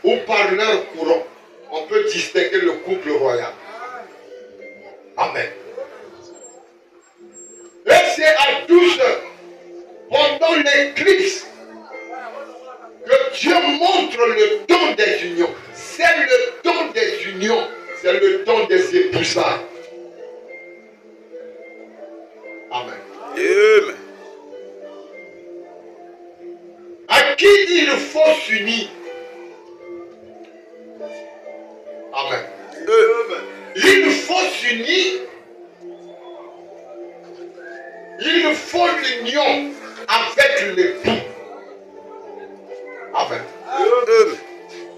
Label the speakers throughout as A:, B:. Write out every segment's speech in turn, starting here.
A: ou par leur courant, on peut distinguer le couple royal. Amen. Et c'est à 12 heures, pendant l'éclipse, que Dieu montre le don des unions. C'est le don des unions, c'est le don des épousailles. Amen.
B: Amen.
A: À qui il faut s'unir? Amen. Il faut s'unir. Il faut l'union avec l'époux. Amen.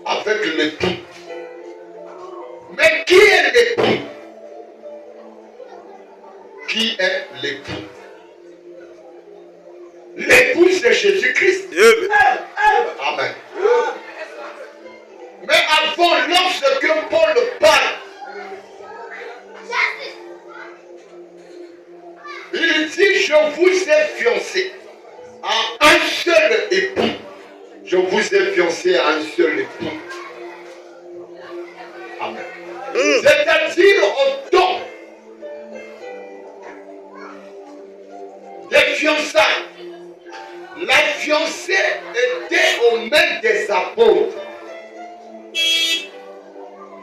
A: Avec l'époux. Mais qui est l'époux? Qui est l'époux? L'époux, c'est Jésus-Christ. Amen. Mais avant, lorsque Paul parle, il dit, je vous ai fiancé à un seul époux. Je vous ai fiancé à un seul époux. Amen. C'est-à-dire au temps des fiançailles. La fiancée était aux mains des apôtres.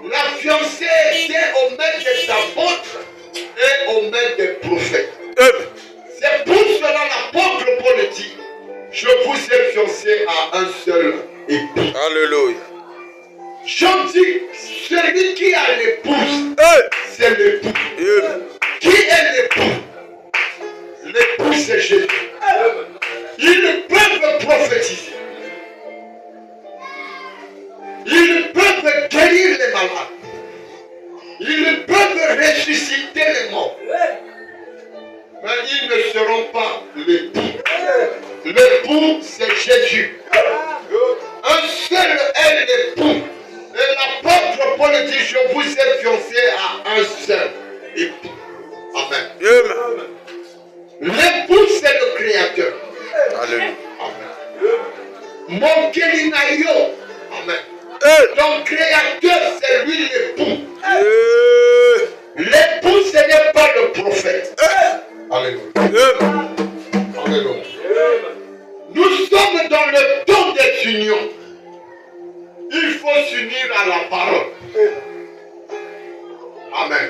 A: La fiancée était aux mains des apôtres et aux mains des prophètes. C'est pour cela l'apôtre Paul dit, je vous ai fiancé à un seul époux.
B: Alléluia.
A: Jean dit, celui qui a l'épouse, c'est l'époux. Qui est l'époux? L'époux, c'est Jésus. Ils peuvent prophétiser. Ils peuvent guérir les malades. Ils peuvent ressusciter les morts. Mais ils ne seront pas l'époux. L'époux, c'est Jésus. Un seul est l'époux. Et l'apôtre Paul dit, je vous ai fiancé à un seul époux. Amen. L'époux, c'est le Créateur.
B: Alléluia.
A: Amen. Mon Kelinayo. Amen. Ton Créateur, c'est lui l'époux. L'époux, ce n'est pas le prophète. Alléluia. Alléluia. Nous sommes dans le temps des unions. Il faut s'unir à la parole. Amen.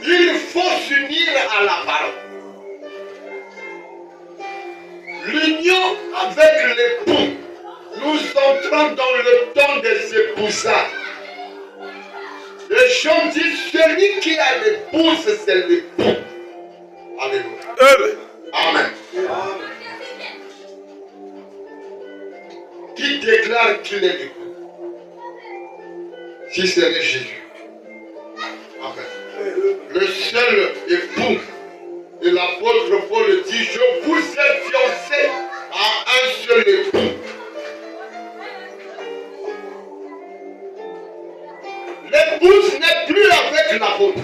A: Il faut s'unir à la parole. L'union avec l'époux. Nous entrons dans le temps des épousailles. Les gens disent, celui qui a l'épouse, c'est l'époux. Alléluia. Amen. Qui déclare qu'il est l'époux? Si ce n'est Jésus. Amen. Le seul époux. Et l'apôtre Paul dit, je vous ai fiancé à un seul époux. L'épouse n'est plus avec l'apôtre,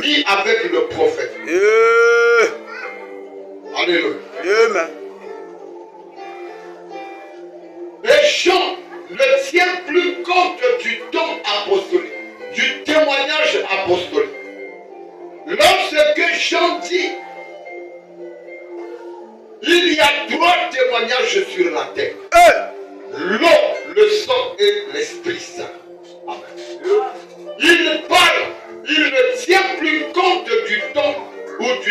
A: ni avec le prophète. Alléluia. Les gens ne tiennent plus compte du don apostolique, du témoignage apostolique. Lorsque Jean dit, il y a 3 témoignages sur la terre. L'eau, le sang et l'Esprit Saint. Amen.